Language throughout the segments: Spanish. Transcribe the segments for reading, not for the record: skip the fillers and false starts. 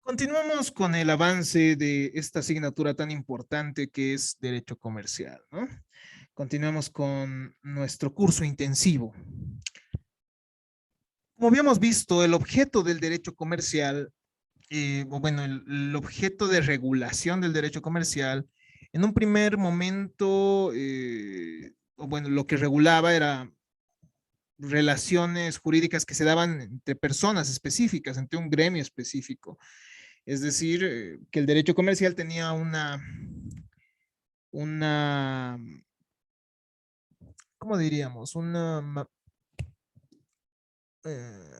Continuamos con el avance de esta asignatura tan importante que es Derecho Comercial, ¿no? Continuamos con nuestro curso intensivo. Como habíamos visto, el objeto del derecho comercial, o bueno, el objeto de regulación del derecho comercial, en un primer momento, o bueno, lo que regulaba era relaciones jurídicas que se daban entre personas específicas, entre un gremio específico. Es decir, que el derecho comercial tenía una, ¿cómo diríamos? Eh,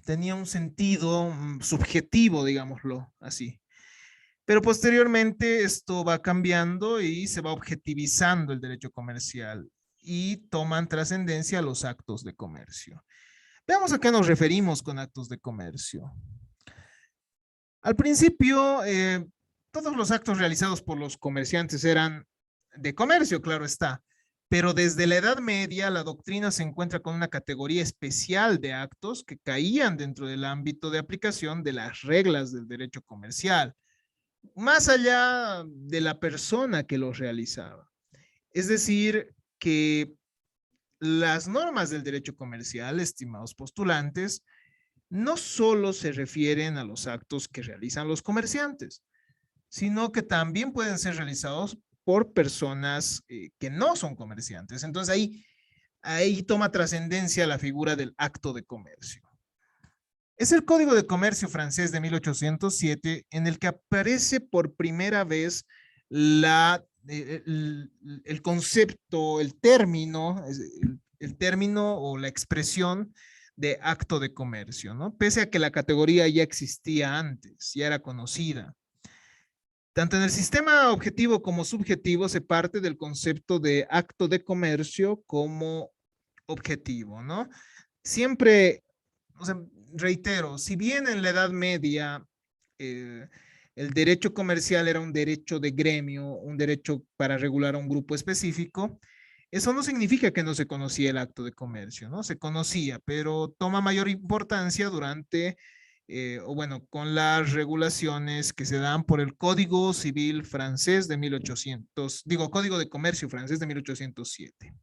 tenía un sentido subjetivo, digámoslo así. Pero posteriormente esto va cambiando y se va objetivizando el derecho comercial y toman trascendencia los actos de comercio. Veamos a qué nos referimos con actos de comercio. Al principio, todos los actos realizados por los comerciantes eran de comercio, claro está, pero desde la Edad Media la doctrina se encuentra con una categoría especial de actos que caían dentro del ámbito de aplicación de las reglas del derecho comercial, más allá de la persona que los realizaba. Es decir, que las normas del derecho comercial, estimados postulantes, no solo se refieren a los actos que realizan los comerciantes, sino que también pueden ser realizados por personas que no son comerciantes. Entonces ahí toma trascendencia la figura del acto de comercio. Es el Código de Comercio francés de 1807 en el que aparece por primera vez el concepto, el término o la expresión de acto de comercio, ¿no? Pese a que la categoría ya existía antes, ya era conocida. Tanto en el sistema objetivo como subjetivo se parte del concepto de acto de comercio como objetivo, ¿no? Siempre, o sea, reitero, si bien en la Edad Media eh, el derecho comercial era un derecho de gremio, un derecho para regular a un grupo específico, eso no significa que no se conocía el acto de comercio, ¿no? Se conocía, pero toma mayor importancia durante, o bueno, con las regulaciones que se dan por el Código Civil francés de 1800, digo, Código de Comercio francés de 1807.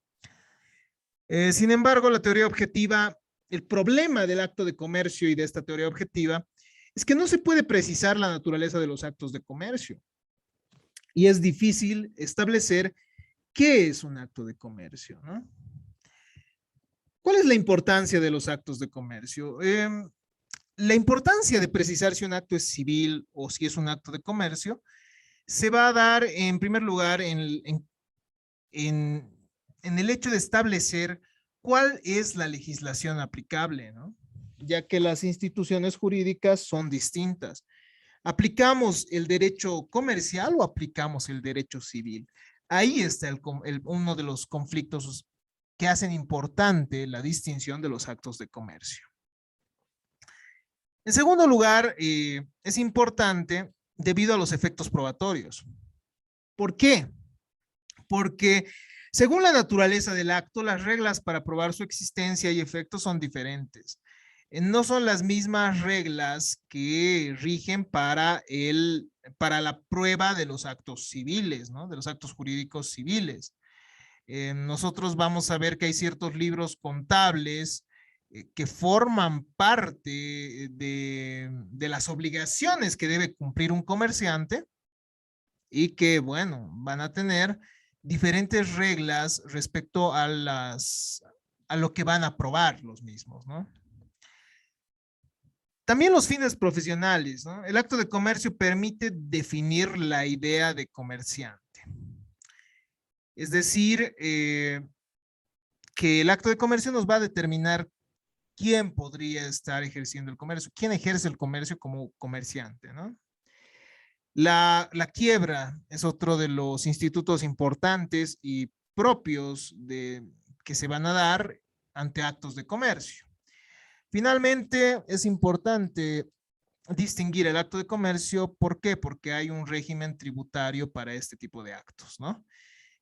Sin embargo, la teoría objetiva, el problema del acto de comercio y de esta teoría objetiva es que no se puede precisar la naturaleza de los actos de comercio y es difícil establecer qué es un acto de comercio, ¿no? ¿Cuál es la importancia de los actos de comercio? La importancia de precisar si un acto es civil o si es un acto de comercio se va a dar en primer lugar en, en el hecho de establecer cuál es la legislación aplicable, ¿no? Ya que las instituciones jurídicas son distintas. ¿Aplicamos el derecho comercial o aplicamos el derecho civil? Ahí está uno de los conflictos que hacen importante la distinción de los actos de comercio. En segundo lugar, es importante debido a los efectos probatorios. ¿Por qué? Porque según la naturaleza del acto, las reglas para probar su existencia y efectos son diferentes. No son las mismas reglas que rigen para la prueba de los actos civiles, ¿no? De los actos jurídicos civiles. Nosotros vamos a ver que hay ciertos libros contables que forman parte de las obligaciones que debe cumplir un comerciante y que, bueno, van a tener diferentes reglas respecto a lo que van a probar los mismos, ¿no? También los fines profesionales, ¿no? El acto de comercio permite definir la idea de comerciante. Es decir, que el acto de comercio nos va a determinar quién podría estar ejerciendo el comercio, quién ejerce el comercio como comerciante, ¿no? La quiebra es otro de los institutos importantes y propios que se van a dar ante actos de comercio. Finalmente, es importante distinguir el acto de comercio. ¿Por qué? Porque hay un régimen tributario para este tipo de actos, ¿no?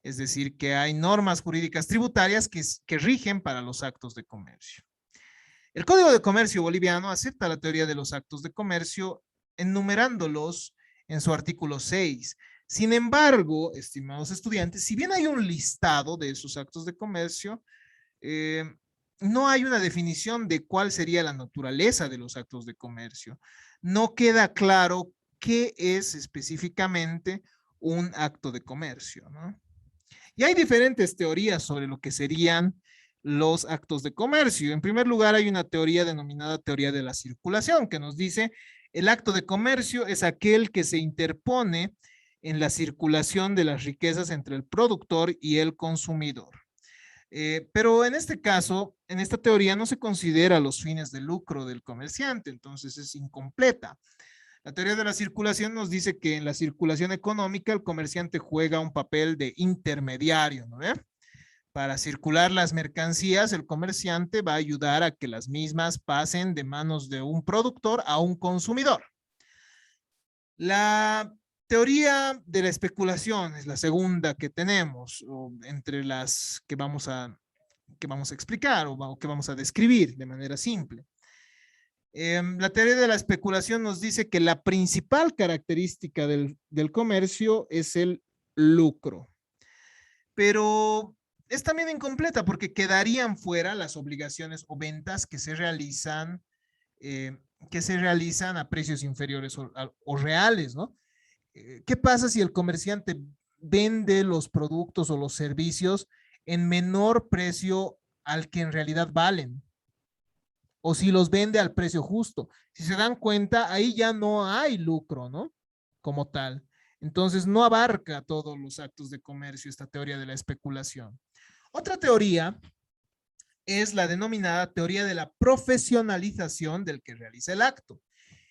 Es decir, que hay normas jurídicas tributarias que rigen para los actos de comercio. El Código de Comercio boliviano acepta la teoría de los actos de comercio enumerándolos en su artículo 6. Sin embargo, estimados estudiantes, si bien hay un listado de esos actos de comercio, eh, no hay una definición de cuál sería la naturaleza de los actos de comercio. No queda claro qué es específicamente un acto de comercio, ¿no? Y hay diferentes teorías sobre lo que serían los actos de comercio. En primer lugar, hay una teoría denominada teoría de la circulación, que nos dice el acto de comercio es aquel que se interpone en la circulación de las riquezas entre el productor y el consumidor. Pero en este caso, en esta teoría no se considera los fines de lucro del comerciante, entonces es incompleta. La teoría de la circulación nos dice que en la circulación económica el comerciante juega un papel de intermediario, ¿no ve? Para circular las mercancías, el comerciante va a ayudar a que las mismas pasen de manos de un productor a un consumidor. La teoría de la especulación es la segunda que tenemos, o entre las que vamos a explicar o que vamos a describir de manera simple. La teoría de la especulación nos dice que la principal característica del comercio es el lucro, pero es también incompleta porque quedarían fuera las obligaciones o ventas eh, que se realizan a precios inferiores o reales, ¿no? ¿Qué pasa si el comerciante vende los productos o los servicios en menor precio al que en realidad valen? O si los vende al precio justo. Si se dan cuenta, ahí ya no hay lucro, ¿no? Como tal. Entonces no abarca todos los actos de comercio esta teoría de la especulación. Otra teoría es la denominada teoría de la profesionalización del que realiza el acto.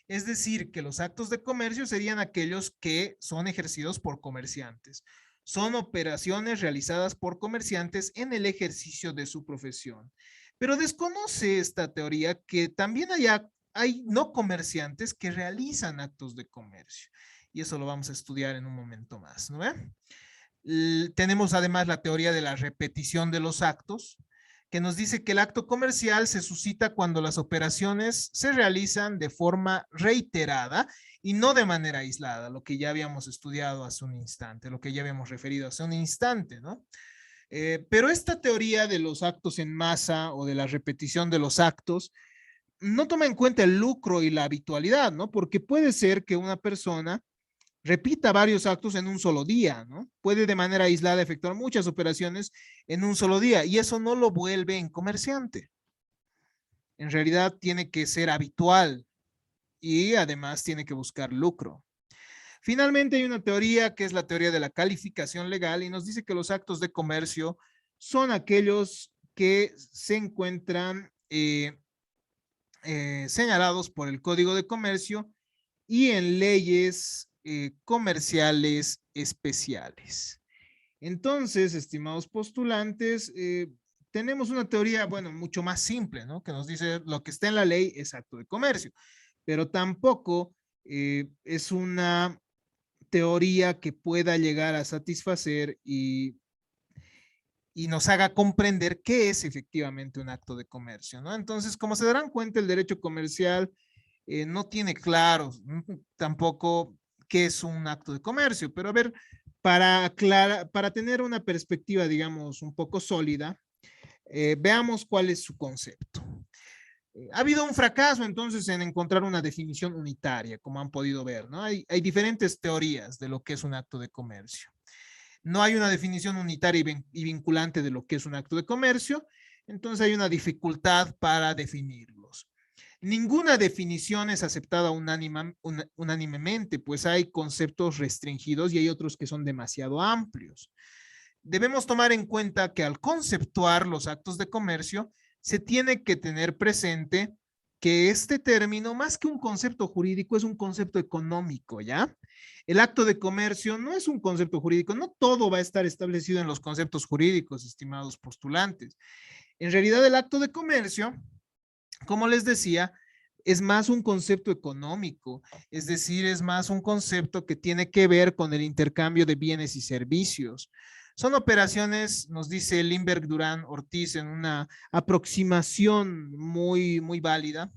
Es decir, que los actos de comercio serían aquellos que son ejercidos por comerciantes. Son operaciones realizadas por comerciantes en el ejercicio de su profesión. Pero desconoce esta teoría que también hay no comerciantes que realizan actos de comercio. Y eso lo vamos a estudiar en un momento más, ¿no? Tenemos además la teoría de la repetición de los actos, que nos dice que el acto comercial se suscita cuando las operaciones se realizan de forma reiterada y no de manera aislada, lo que ya habíamos estudiado hace un instante, lo que ya habíamos referido hace un instante, ¿no? Pero esta teoría de los actos en masa o de la repetición de los actos no toma en cuenta el lucro y la habitualidad, ¿no? Porque puede ser que una persona repita varios actos en un solo día, ¿no? Puede de manera aislada efectuar muchas operaciones en un solo día y eso no lo vuelve en comerciante. En realidad tiene que ser habitual y además tiene que buscar lucro. Finalmente hay una teoría que es la teoría de la calificación legal y nos dice que los actos de comercio son aquellos que se encuentran señalados por el Código de Comercio y en leyes comerciales especiales. Entonces, estimados postulantes, tenemos una teoría, bueno, mucho más simple, ¿no? Que nos dice lo que está en la ley es acto de comercio, pero tampoco es una teoría que pueda llegar a satisfacer y nos haga comprender qué es efectivamente un acto de comercio, ¿no? Entonces, como se darán cuenta, el derecho comercial no tiene claro tampoco qué es un acto de comercio, pero a ver, para tener una perspectiva, digamos, un poco sólida, veamos cuál es su concepto. Ha habido un fracaso entonces en encontrar una definición unitaria, como han podido ver, ¿no? Hay diferentes teorías de lo que es un acto de comercio. No hay una definición unitaria y vinculante de lo que es un acto de comercio, entonces hay una dificultad para definirlos. Ninguna definición es aceptada unánimemente, pues hay conceptos restringidos y hay otros que son demasiado amplios. Debemos tomar en cuenta que al conceptuar los actos de comercio, se tiene que tener presente que este término, más que un concepto jurídico, es un concepto económico, ¿ya? El acto de comercio no es un concepto jurídico, no todo va a estar establecido en los conceptos jurídicos, estimados postulantes. En realidad, el acto de comercio, como les decía, es más un concepto económico, es decir, es más un concepto que tiene que ver con el intercambio de bienes y servicios. Son operaciones, nos dice Lindbergh Durán Ortiz en una aproximación muy válida,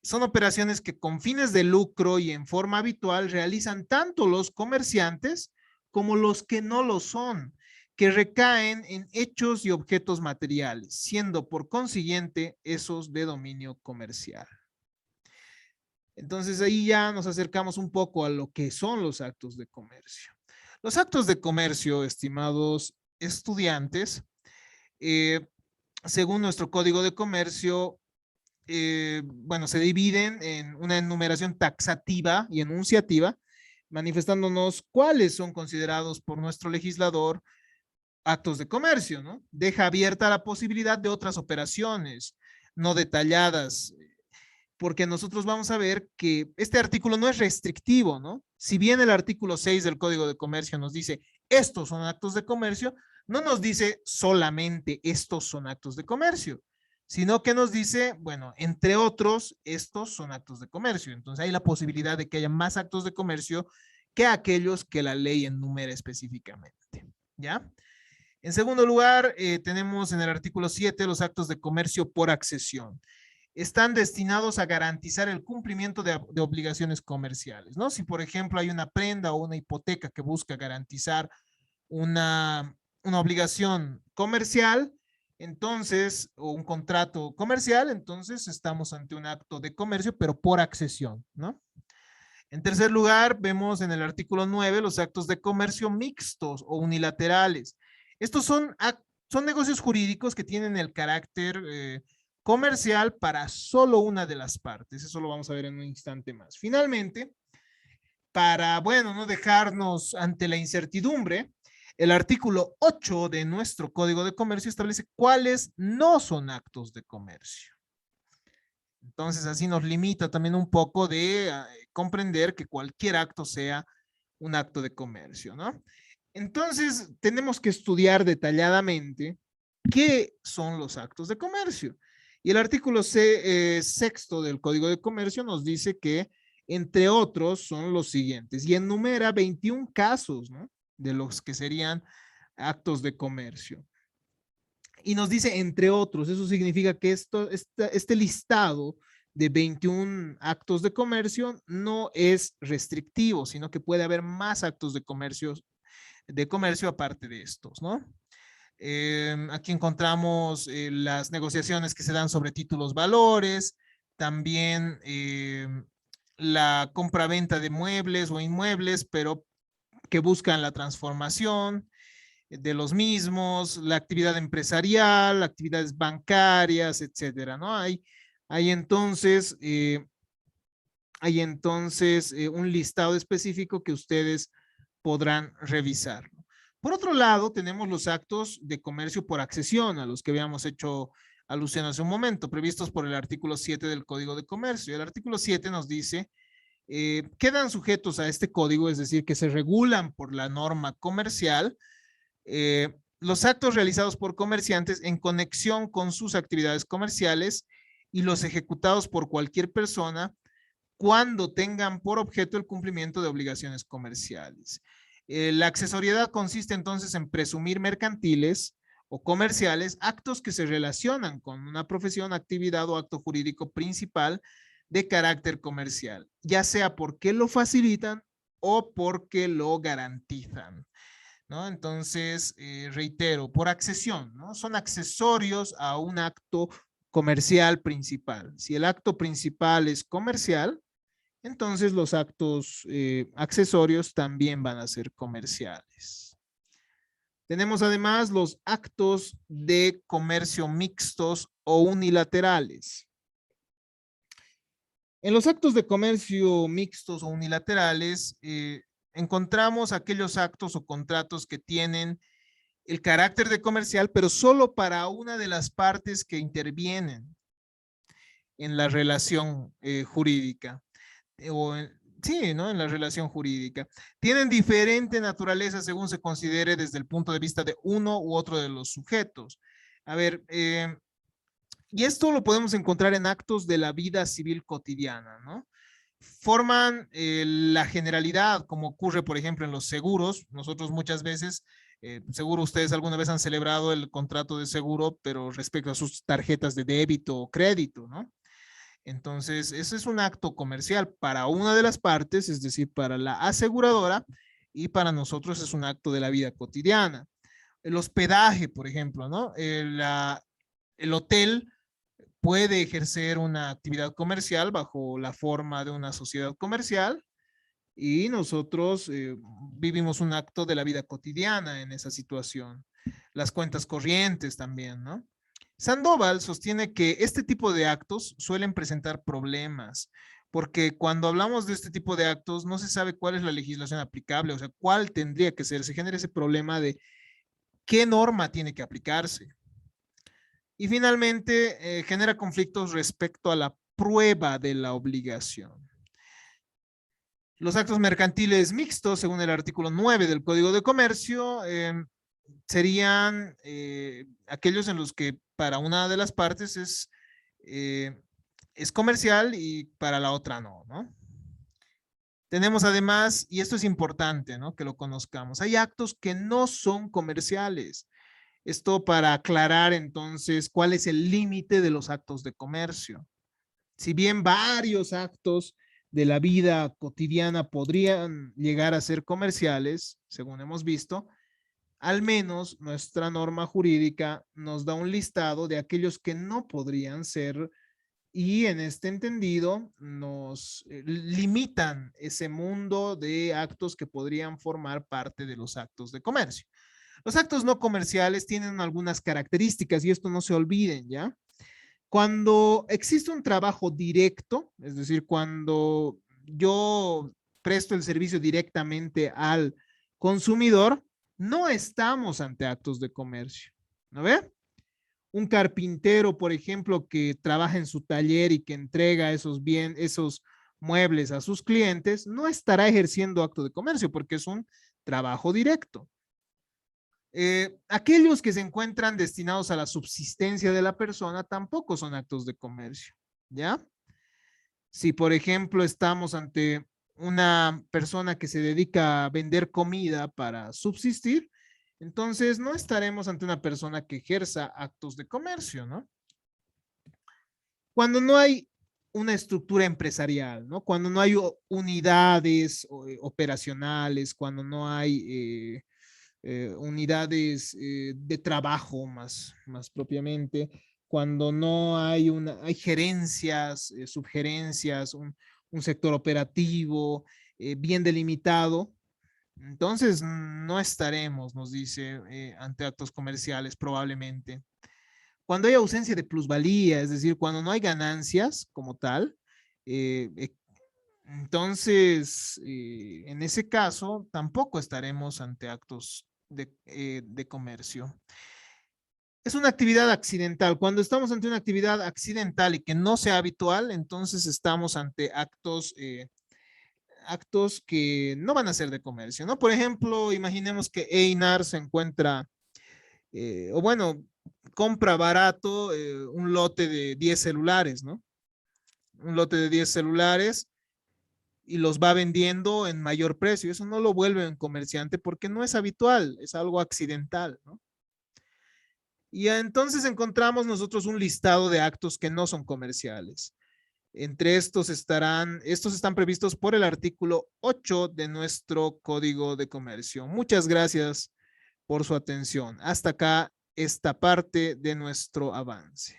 Son operaciones que con fines de lucro y en forma habitual realizan tanto los comerciantes como los que no lo son, que recaen en hechos y objetos materiales, siendo por consiguiente esos de dominio comercial. Entonces ahí ya nos acercamos un poco a lo que son los actos de comercio. Los actos de comercio, estimados estudiantes, según nuestro Código de Comercio, bueno, se dividen en una enumeración taxativa y enunciativa, manifestándonos cuáles son considerados por nuestro legislador actos de comercio, ¿no? Deja abierta la posibilidad de otras operaciones no detalladas, porque nosotros vamos a ver que este artículo no es restrictivo, ¿no? Si bien el artículo 6 del Código de Comercio nos dice estos son actos de comercio, no nos dice solamente estos son actos de comercio, sino que nos dice, bueno, entre otros, estos son actos de comercio. Entonces hay la posibilidad de que haya más actos de comercio que aquellos que la ley enumera específicamente, ¿ya? En segundo lugar, tenemos en el artículo 7 los actos de comercio por accesión. Están destinados a garantizar el cumplimiento de obligaciones comerciales, ¿no? Si, por ejemplo, hay una prenda o una hipoteca que busca garantizar una obligación comercial, entonces, o un contrato comercial, entonces estamos ante un acto de comercio, pero por accesión, ¿no? En tercer lugar, vemos en el artículo 9 los actos de comercio mixtos o unilaterales. Estos son negocios jurídicos que tienen el carácter comercial para solo una de las partes. Eso lo vamos a ver en un instante más. Finalmente, para, bueno, no dejarnos ante la incertidumbre, el artículo 8 de nuestro Código de Comercio establece cuáles no son actos de comercio. Entonces, así nos limita también un poco de comprender que cualquier acto sea un acto de comercio, ¿no? Entonces, tenemos que estudiar detalladamente qué son los actos de comercio. Y el artículo sexto del Código de Comercio nos dice que, entre otros, son los siguientes, y enumera 21 casos, ¿no?, de los que serían actos de comercio. Y nos dice, entre otros, eso significa que este listado de 21 actos de comercio no es restrictivo, sino que puede haber más actos de comercio aparte de estos, ¿no? Aquí encontramos las negociaciones que se dan sobre títulos valores, también la compra-venta de muebles o inmuebles, pero que buscan la transformación de los mismos, la actividad empresarial, actividades bancarias, etcétera, ¿no? Hay entonces un listado específico que ustedes podrán revisar. Por otro lado, tenemos los actos de comercio por accesión, a los que habíamos hecho alusión hace un momento, previstos por el artículo 7 del Código de Comercio. El artículo 7 nos dice, quedan sujetos a este código, es decir, que se regulan por la norma comercial, los actos realizados por comerciantes en conexión con sus actividades comerciales y los ejecutados por cualquier persona cuando tengan por objeto el cumplimiento de obligaciones comerciales. La accesoriedad consiste entonces en presumir mercantiles o comerciales actos que se relacionan con una profesión, actividad o acto jurídico principal de carácter comercial, ya sea porque lo facilitan o porque lo garantizan, ¿no? Entonces, reitero, por accesión, ¿no? Son accesorios a un acto comercial principal. Si el acto principal es comercial, entonces los actos accesorios también van a ser comerciales. Tenemos además los actos de comercio mixtos o unilaterales. En los actos de comercio mixtos o unilaterales encontramos aquellos actos o contratos que tienen el carácter de comercial, pero solo para una de las partes que intervienen en la relación jurídica. Sí, ¿no? En la relación jurídica. Tienen diferente naturaleza según se considere desde el punto de vista de uno u otro de los sujetos. A ver, y esto lo podemos encontrar en actos de la vida civil cotidiana, ¿no? Forman la generalidad, como ocurre, por ejemplo, en los seguros. Nosotros muchas veces, seguro ustedes alguna vez han celebrado el contrato de seguro, pero respecto a sus tarjetas de débito o crédito, ¿no? Entonces, ese es un acto comercial para una de las partes, es decir, para la aseguradora, y para nosotros es un acto de la vida cotidiana. El hospedaje, por ejemplo, ¿no? El hotel puede ejercer una actividad comercial bajo la forma de una sociedad comercial y nosotros vivimos un acto de la vida cotidiana en esa situación. Las cuentas corrientes también, ¿no? Sandoval sostiene que este tipo de actos suelen presentar problemas, porque cuando hablamos de este tipo de actos no se sabe cuál es la legislación aplicable, o sea, cuál tendría que ser. Se genera ese problema de qué norma tiene que aplicarse. Y finalmente, genera conflictos respecto a la prueba de la obligación. Los actos mercantiles mixtos, según el artículo 9 del Código de Comercio, serían aquellos en los que para una de las partes es comercial y para la otra no, ¿no? Tenemos además, y esto es importante, ¿no? Que lo conozcamos, hay actos que no son comerciales. Esto para aclarar entonces cuál es el límite de los actos de comercio. Si bien varios actos de la vida cotidiana podrían llegar a ser comerciales, según hemos visto, al menos nuestra norma jurídica nos da un listado de aquellos que no podrían ser y en este entendido nos limitan ese mundo de actos que podrían formar parte de los actos de comercio. Los actos no comerciales tienen algunas características y esto no se olviden, ¿ya? Cuando existe un trabajo directo, es decir, cuando yo presto el servicio directamente al consumidor, no estamos ante actos de comercio, ¿no ve? Un carpintero, por ejemplo, que trabaja en su taller y que entrega esos muebles a sus clientes, no estará ejerciendo acto de comercio porque es un trabajo directo. Aquellos que se encuentran destinados a la subsistencia de la persona tampoco son actos de comercio, ¿ya? Si, por ejemplo, estamos ante una persona que se dedica a vender comida para subsistir, entonces no estaremos ante una persona que ejerza actos de comercio, ¿no? Cuando no hay una estructura empresarial, ¿no? Cuando no hay unidades operacionales, cuando no hay unidades de trabajo más propiamente, cuando no hay hay gerencias, subgerencias, un sector operativo bien delimitado, entonces no estaremos, nos dice, ante actos comerciales probablemente. Cuando hay ausencia de plusvalía, es decir, cuando no hay ganancias como tal, eh, eh, entonces, en ese caso, tampoco estaremos ante actos de comercio. Es una actividad accidental. Cuando estamos ante una actividad accidental y que no sea habitual, entonces estamos ante actos que no van a ser de comercio, ¿no? Por ejemplo, imaginemos que Einar se encuentra, o bueno, compra barato un lote de 10 celulares, ¿no? Un lote de 10 celulares y los va vendiendo en mayor precio. Eso no lo vuelve un comerciante porque no es habitual, es algo accidental, ¿no? Y entonces encontramos nosotros un listado de actos que no son comerciales. Entre estos están previstos por el artículo 8 de nuestro Código de Comercio. Muchas gracias por su atención. Hasta acá esta parte de nuestro avance.